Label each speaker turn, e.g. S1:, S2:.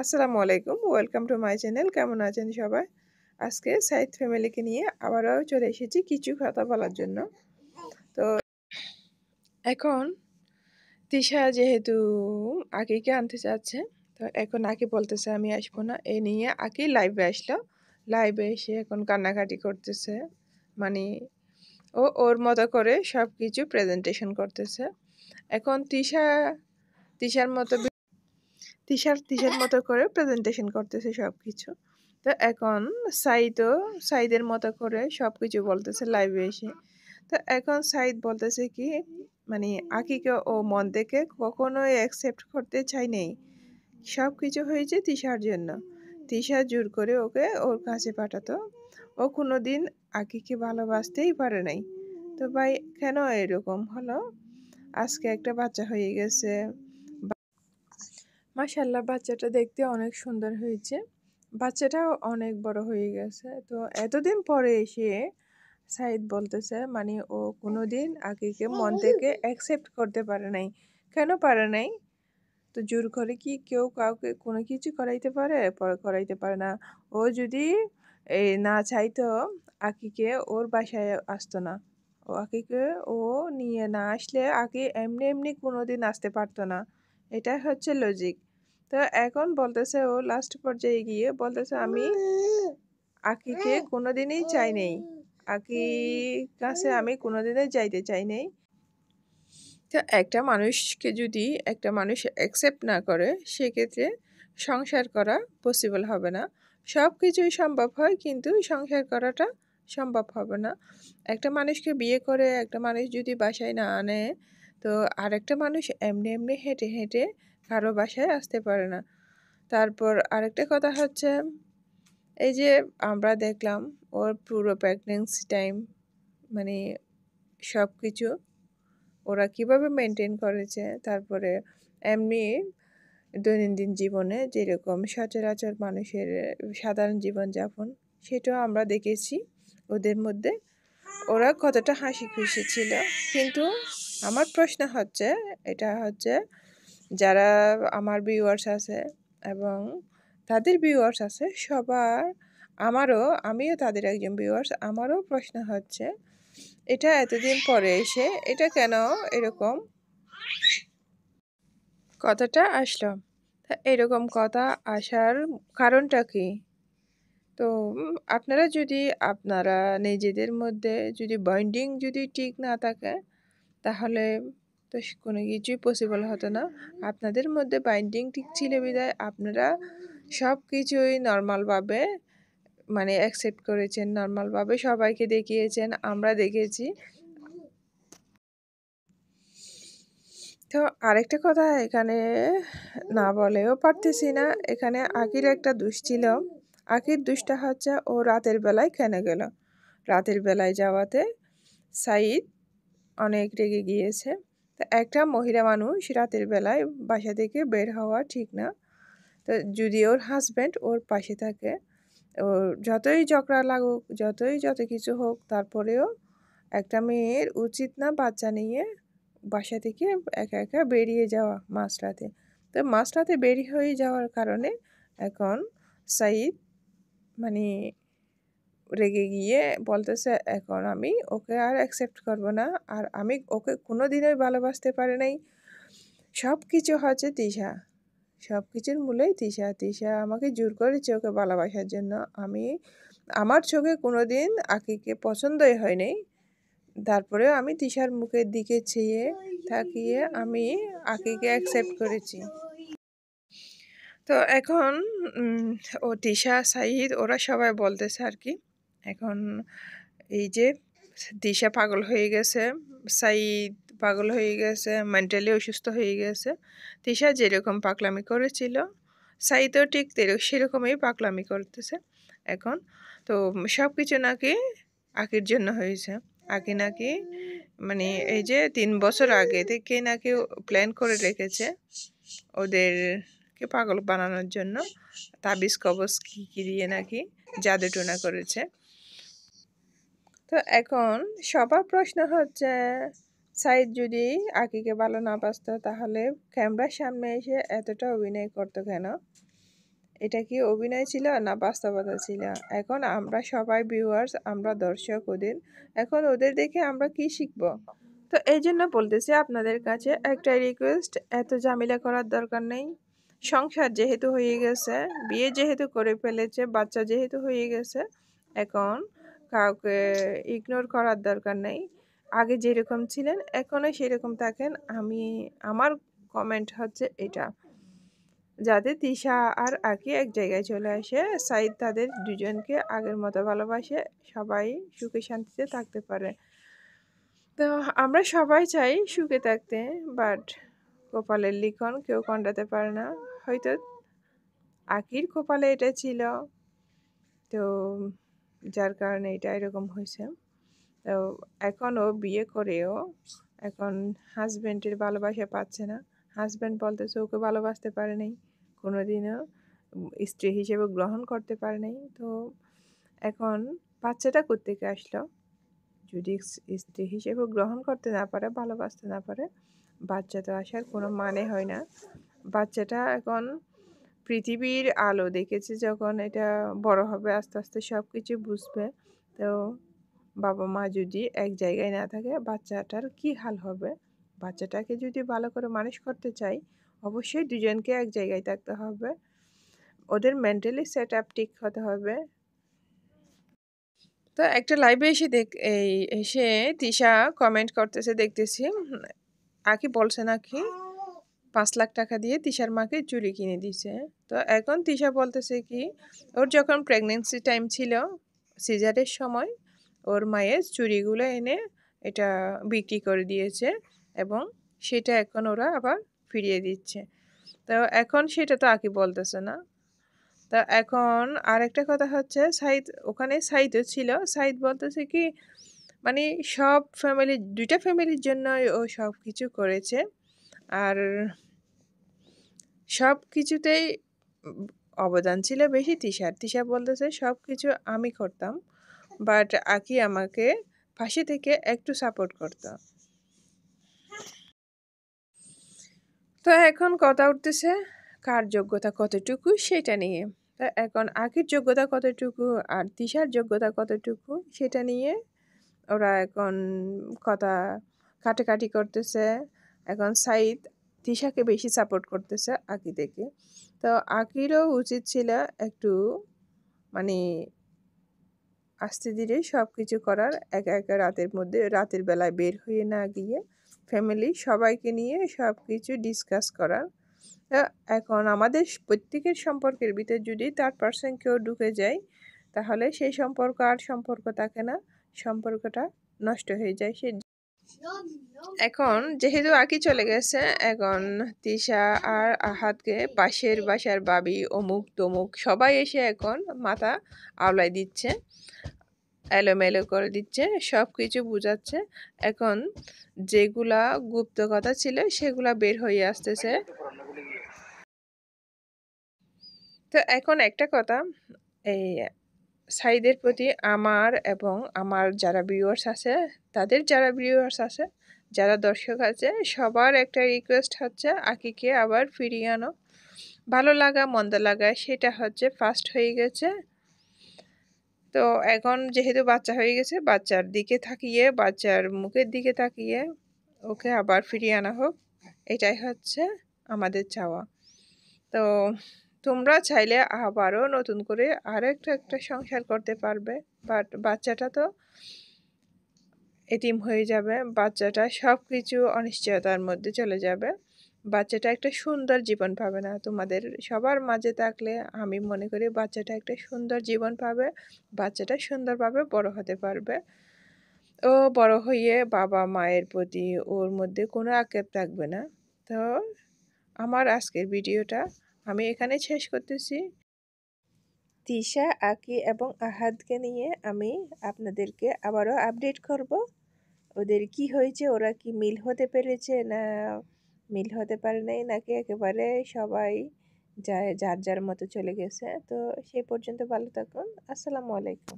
S1: আসসালামু আলাইকুম, welcome to my channel. কেমন আছেন সবাই? আজকে সাইদ ফ্যামিলিকে নিয়ে আবারও চলে এসেছি কিছু কথা বলার জন্য। তো এখন তিশা যেহেতু আকিকে আনতে চাচ্ছে, তো এখন আকি বলতেছে আমি আসবো না। এ নিয়ে আকি লাইভে আসলো। লাইভে এসে এখন কান্নাকাটি করতেছে। মানে ওর মতো করে সব কিছু প্রেজেন্টেশন করতেছে। এখন তিশার মতো তিশার মতো করে প্রেজেন্টেশন করতেছে সব কিছু। তো এখন সাইদের মতো করে সব কিছু বলতেছে লাইভে এসে। তো এখন সাইদ বলতেছে কি, মানে আকিকে ও মন থেকে কখনোই অ্যাকসেপ্ট করতে চাই নেই। সব কিছু হয়েছে তিশার জন্য। তিশা জোর করে ওকে ওর কাছে পাঠাতো। ও কোনোদিন আকিকে ভালোবাসতেই পারে নাই। তো ভাই কেন এরকম হলো? আজকে একটা বাচ্চা হয়ে গেছে। মাশাআল্লাহ, বাচ্চাটা দেখতে অনেক সুন্দর হয়েছে। বাচ্চাটাও অনেক বড় হয়ে গেছে। তো এতদিন পরে এসে সাইদ বলতেছে, মানে ও কোনোদিন আকিকে মন থেকে অ্যাকসেপ্ট করতে পারে নাই। কেন পারে নাই? তো জোর করে কি কেউ কাউকে কোনো কিছু করাইতে পারে? করাইতে পারে না। ও যদি না চাইতো, আকিকে ওর বাসায় আসতো না। আকিকে ও নিয়ে না আসলে আকি এমনি এমনি কোনোদিন আসতে পারতো না। এটাই হচ্ছে লজিক। তো এখন বলতেছে, ও লাস্ট পর্যায়ে গিয়ে বলতেছে আমি আকিকে কোনোদিনই চাই নেই। আকির কাছে আমি কোনোদিনই যাইতে চাই নেই। তো একটা মানুষকে যদি একটা মানুষ অ্যাকসেপ্ট না করে, সেক্ষেত্রে সংসার করা পসিবল হবে না। সব কিছুই সম্ভব হয়, কিন্তু সংসার করাটা সম্ভব হবে না। একটা মানুষকে বিয়ে করে একটা মানুষ যদি বাসায় না আনে, তো আরেকটা মানুষ এমনি এমনি হেঁটে হেঁটে কারো বাসায় আসতে পারে না। তারপর আরেকটা কথা হচ্ছে, এই যে আমরা দেখলাম ওর পুরো প্রেগনেন্সি টাইম, মানে সব কিছু ওরা কিভাবে মেনটেন করেছে। তারপরে এমনি দৈনন্দিন জীবনে যেরকম সচরাচর মানুষের সাধারণ জীবনযাপন, সেটাও আমরা দেখেছি ওদের মধ্যে। ওরা কতটা হাসি খুশি ছিল। কিন্তু আমার প্রশ্ন হচ্ছে, এটা হচ্ছে যারা আমার ভিউয়ার্স আছে এবং তাদের ভিউয়ার্স আছে সবার, আমিও তাদের একজন ভিউয়ার্স। আমারও প্রশ্ন হচ্ছে, এটা এতদিন পরে এসে এটা কেন এরকম কথাটা আসলো? এরকম কথা আসার কারণটা কি? তো আপনারা নিজেদের মধ্যে যদি বন্ডিং যদি ঠিক না থাকে, তাহলে তো কোনো কিছুই পসিবল হতো না। আপনাদের মধ্যে বাইন্ডিং ঠিক ছিল বিধায় আপনারা সব কিছুই নর্মালভাবে, মানে অ্যাকসেপ্ট করেছেন, নর্মালভাবে সবাইকে দেখিয়েছেন, আমরা দেখেছি। তো আরেকটা কথা এখানে না বলেও পারতেছি না, এখানে আকির একটা দোষ ছিল। আকির দোষটা হচ্ছে ও রাতের বেলায় কেন গেল। রাতের বেলায় যাওয়াতে সাইদ অনেক রেগে গিয়েছে। তো একটা মহিলা মানুষ রাতের বেলায় বাসা থেকে বের হওয়া ঠিক না। তো যদি ওর হাজব্যান্ড ওর পাশে থাকে, ওর যতই ঝগড়া লাগুক, যত কিছু হোক, তারপরেও একটা মেয়ের উচিত না বাচ্চা নিয়ে বাসা থেকে একা একা বেরিয়ে যাওয়া মাঝরাতে। তো মাঝরাতে বেরিয়ে হয়ে যাওয়ার কারণে এখন সাইদ, মানে রেগে গিয়ে বলতেছে, এখন আমি ওকে আর অ্যাকসেপ্ট করব না, আর আমি ওকে কোনো দিনই ভালোবাসতে পারি নাই। সব কিছু হচ্ছে তিশা, সব কিছুর মূলেই তিশা। তিশা আমাকে জোর করেছে ওকে ভালোবাসার জন্য। আমার চোখে কোনো দিন আকিকে পছন্দই হয় নাই। তারপরেও আমি তিশার মুখের দিকে চেয়ে তাকিয়ে আমি আকিকে অ্যাকসেপ্ট করেছি। তো এখন ও তিশা, সাইদ ওরা সবাই বলতেছে আর কি, এখন এই যে তিশা পাগল হয়ে গেছে, সাইদ পাগল হয়ে গেছে, মেন্টালি অসুস্থ হয়ে গেছে। তিশা যেরকম পাগলামি করেছিল, সাইদও ঠিক সেরকমই পাগলামি করতেছে এখন। তো সব কিছু নাকি আকির জন্য হয়েছে। আকি নাকি, মানে এই যে 3 বছর আগে থেকে নাকি প্ল্যান করে রেখেছে ওদেরকে পাগল বানানোর জন্য। তাবিজ কবজ কি দিয়ে নাকি জাদু টোনা করেছে। তো এখন সবার প্রশ্ন হচ্ছে, সাইদ যদি আকিকে ভালো না বাসতো, তাহলে ক্যামেরার সামনে এসে এতটা অভিনয় করতো কেন? এটা কি অভিনয় ছিল না বাস্তবতা ছিল? এখন আমরা সবাই ভিউয়ার্স, আমরা দর্শক ওদের। এখন ওদের দেখে আমরা কি শিখব? তো এই জন্য বলতেছি আপনাদের কাছে একটাই রিকোয়েস্ট, এত ঝামেলা করার দরকার নেই। সংসার যেহেতু হয়ে গেছে, বিয়ে যেহেতু করে ফেলেছে, বাচ্চা যেহেতু হয়ে গেছে, এখন কাউকে ইগনোর করার দরকার নেই। আগে যেরকম ছিলেন এখনও সেরকম থাকেন। আমার কমেন্ট হচ্ছে এটা, যাতে তিশা আর আকি এক জায়গায় চলে আসে, সাইদ তাদের দুজনকে আগের মতো ভালোবাসে, সবাই সুখে শান্তিতে থাকতে পারে। তো আমরা সবাই চাই সুখে থাকতে, বাট কপালের লিখন কেউ কন্টাতে পারে না। হয়তো আকির কপালে এটা ছিল, তো যার কারণে এটা এরকম হয়েছে। তো এখনও বিয়ে করেও এখন হাজব্যান্ডের ভালোবাসা পাচ্ছে না। হাজব্যান্ড বলতেছে ওকে ভালোবাসতে পারে নাই, কোনোদিনও স্ত্রী হিসেবে গ্রহণ করতে পারে নাই। তো এখন বাচ্চাটা কোত্থেকে আসলো? যদি স্ত্রী হিসেবে গ্রহণ করতে না পারে, ভালোবাসতে না পারে, বাচ্চা তো আসার কোনো মানে হয় না। বাচ্চাটা এখন পৃথিবীর আলো দেখেছে, যখন এটা বড় হবে আস্তে আস্তে সব কিছু বুঝবে। তো বাবা মা যদি এক জায়গায় না থাকে বাচ্চাটার কি হাল হবে? বাচ্চাটাকে যদি ভালো করে মানুষ করতে চাই, অবশ্যই দুজনকে এক জায়গায় থাকতে হবে, ওদের মেন্টালি সেট আপ ঠিক হতে হবে। তো একটা লাইভে এসে তিশা কমেন্ট করতেছে দেখতেছি, আকি বলছে নাকি 5 লাখ টাকা দিয়ে তিশার মাকে চুড়ি কিনে দিছে। তো এখন তিশা বলতেছে কি, ওর যখন প্রেগনেন্সি টাইম ছিল, সিজারের সময় ওর মায়ের চুড়িগুলো এনে এটা বিক্রি করে দিয়েছে, এবং সেটা এখন ওরা আবার ফিরিয়ে দিচ্ছে। তো এখন সেটা তো আকি বলতেছে না। তা এখন আরেকটা কথা হচ্ছে, ওখানে সাইদও ছিল। সাইদ বলতেছে কি, মানে সব দুইটা ফ্যামিলির জন্যই ও সব কিছু করেছে, আর সব কিছুতেই অবদান ছিল বেশি তিশার। তিশা বলতেছে সব কিছু আমি করতাম, বাট আকি আমাকে পাশে থেকে একটু সাপোর্ট করতো। তো এখন কথা উঠতেছে কার যোগ্যতা কতটুকু সেটা নিয়ে। তা এখন আকির যোগ্যতা কতটুকু আর তিশার যোগ্যতা কতটুকু সেটা নিয়ে ওরা এখন কথা কাটাকাটি করতেছে। এখন সাইদ তিশাকে বেশি সাপোর্ট করতেছে আকি থেকে। তো আকিরও উচিত ছিল একটু, মানে আস্তে ধীরে সব কিছু করার, একা একা রাতের বেলায় বের হয়ে না গিয়ে ফ্যামিলি সবাইকে নিয়ে সব কিছু ডিসকাস করার। এখন আমাদের প্রত্যেকের সম্পর্কের ভিতরে যদি থার্ড পার্সন কেউ ঢুকে যায়, তাহলে সেই সম্পর্ক আর সম্পর্ক থাকে না, সম্পর্কটা নষ্ট হয়ে যায়। এখন যেহেতু আকি চলে গেছে, এখন তিশা আর আহাদকে পাশের বাসার বাবি অমুক তমুক সবাই এসে এখন মাথা আওলাই দিচ্ছে, এলোমেলো করে দিচ্ছে, সব কিছু বুঝাচ্ছে। এখন যেগুলা গুপ্ত কথা ছিল সেগুলা বের হয়ে আসতেছে। তো এখন একটা কথা, এই সাইদের প্রতি আমার এবং আমার যারা ভিউয়ার্স আছে, যারা দর্শক আছে, সবার একটা রিকোয়েস্ট হচ্ছে আকিকে আবার ফিরিয়ে আনো। ভালো লাগা মন্দ লাগা সেটা হচ্ছে ফার্স্ট হয়ে গেছে। তো এখন যেহেতু বাচ্চা হয়ে গেছে, বাচ্চার মুখের দিকে তাকিয়ে ওকে আবার ফিরিয়ে আনা হোক, এটাই হচ্ছে আমাদের চাওয়া। তো তোমরা চাইলে আবারও নতুন করে আরও একটা সংসার করতে পারবে, বাট বাচ্চাটা তো এতিম হয়ে যাবে, বাচ্চাটা সব কিছু অনিশ্চয়তার মধ্যে চলে যাবে, বাচ্চাটা একটা সুন্দর জীবন পাবে না। তোমাদের সবার মাঝে থাকলে আমি মনে করি বাচ্চাটা একটা সুন্দর জীবন পাবে, বাচ্চাটা সুন্দরভাবে বড় হতে পারবে। ও বড় হয়ে বাবা মায়ের প্রতি ওর মধ্যে কোনো আক্ষেপ থাকবে না। তো আমার আজকের ভিডিওটা আমি এখানে শেষ করতেছি। তিশা, আকি এবং আহাদকে নিয়ে আমি আপনাদেরকে আবারও আপডেট করব, ওদের কি হয়েছে, ওরা কি মিল হতে পেরেছে না মিল হতে পারে নাই, নাকি একেবারে সবাই যার যার মতো চলে গেছে। তো সেই পর্যন্ত ভালো থাকুন। আসসালামু আলাইকুম।